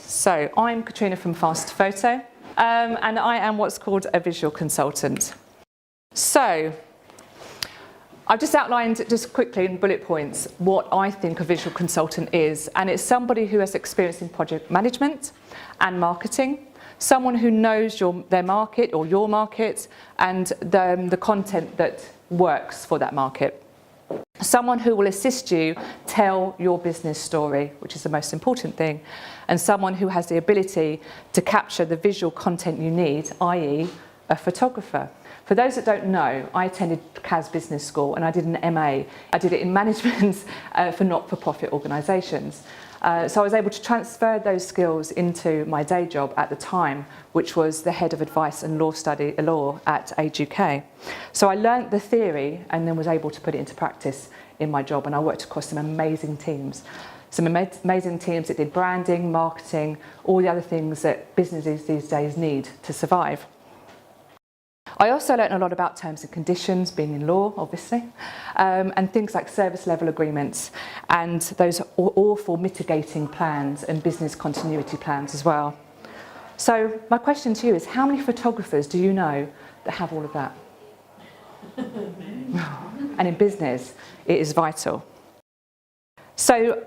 So I'm Katrina from Fast Photo, and I am what's called a visual consultant. So I've just outlined, just quickly in bullet points, what I think a visual consultant is, and it's somebody who has experience in project management and marketing, someone who knows their market or your market and the content that works for that market. Someone who will assist you tell your business story, which is the most important thing, and someone who has the ability to capture the visual content you need, i.e. a photographer. For those that don't know, I attended CAS Business School and I did an MA. I did it in management for not-for-profit organisations. So I was able to transfer those skills into my day job at the time, which was the head of advice and law at Age UK. So I learnt the theory and then was able to put it into practice in my job, and I worked across some amazing teams. Some amazing teams that did branding, marketing, all the other things that businesses these days need to survive. I also learnt a lot about terms and conditions, being in law, obviously, and things like service level agreements and those awful mitigating plans and business continuity plans as well. So my question to you is, how many photographers do you know that have all of that? And in business, it is vital. So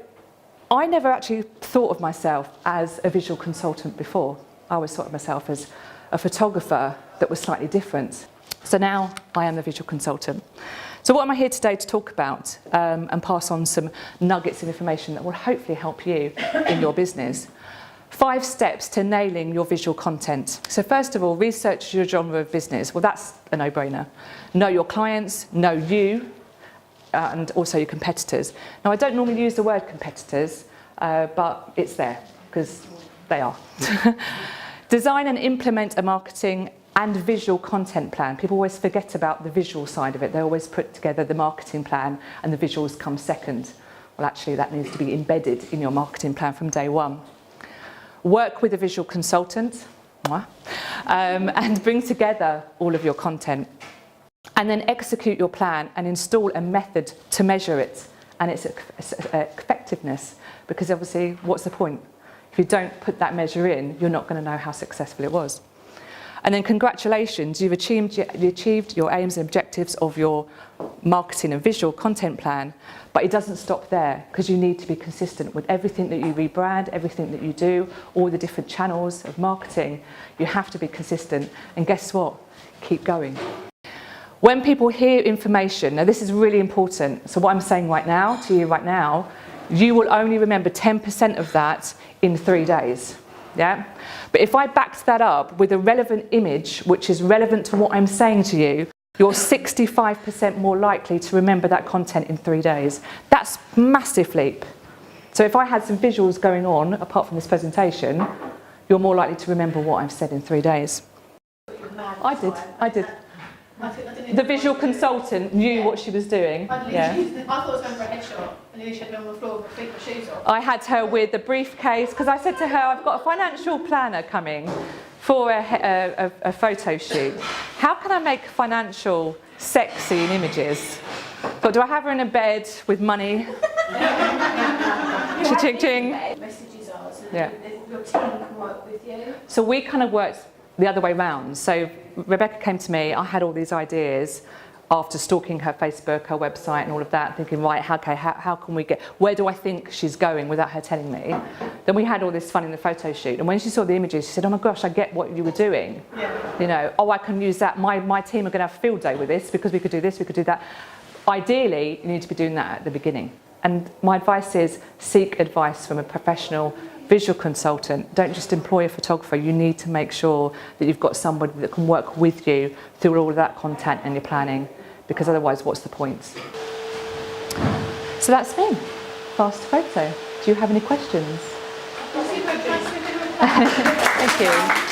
I never actually thought of myself as a visual consultant before. I always thought of myself as a photographer that was slightly different. So now I am the visual consultant. So what am I here today to talk about and pass on some nuggets of information that will hopefully help you in your business. 5 steps to nailing your visual content. So first of all, research your genre of business. Well, that's a no-brainer. Know your clients, know you, and also your competitors. Now, I don't normally use the word competitors, but it's there because they are. Design and implement a marketing and visual content plan. People always forget about the visual side of it. They always put together the marketing plan and the visuals come second. Well, actually, that needs to be embedded in your marketing plan from day one. Work with a visual consultant and bring together all of your content. And then execute your plan and install a method to measure it and its effectiveness. Because obviously, what's the point? If you don't put that measure in, you're not going to know how successful it was. And then congratulations, you've achieved your aims and objectives of your marketing and visual content plan, but it doesn't stop there because you need to be consistent with everything that you rebrand, everything that you do, all the different channels of marketing. You have to be consistent, and guess what? Keep going. When people hear information, now this is really important, so what I'm saying right now, to you right now, you will only remember 10% of that in 3 days. Yeah? But if I backed that up with a relevant image, which is relevant to what I'm saying to you, you're 65% more likely to remember that content in 3 days. That's a massive leap. So if I had some visuals going on, apart from this presentation, you're more likely to remember what I've said in 3 days. I did. The visual consultant knew what she was doing. I thought it was going for a headshot, and then she had me on the floor with my shoes off. I had her with the briefcase, because I said to her, I've got a financial planner coming for a photo shoot. How can I make financial sexy in images? But do I have her in a bed with money? Ching. Messages are, so yeah. Your team can work with you. So we kind of worked the other way round. So Rebecca came to me, I had all these ideas after stalking her Facebook, her website and all of that, thinking, right, okay, how can we where do I think she's going without her telling me? Then we had all this fun in the photo shoot, and when she saw the images, she said, oh my gosh, I get what you were doing. Yeah. You know, oh, I can use that, my team are gonna have a field day with this because we could do this, we could do that. Ideally, you need to be doing that at the beginning. And my advice is seek advice from a professional visual consultant. Don't just employ a photographer. You need to make sure that you've got somebody that can work with you through all of that content and your planning, because otherwise, what's the point? So that's me, Fast Photo. Do you have any questions? Thank you. Thank you.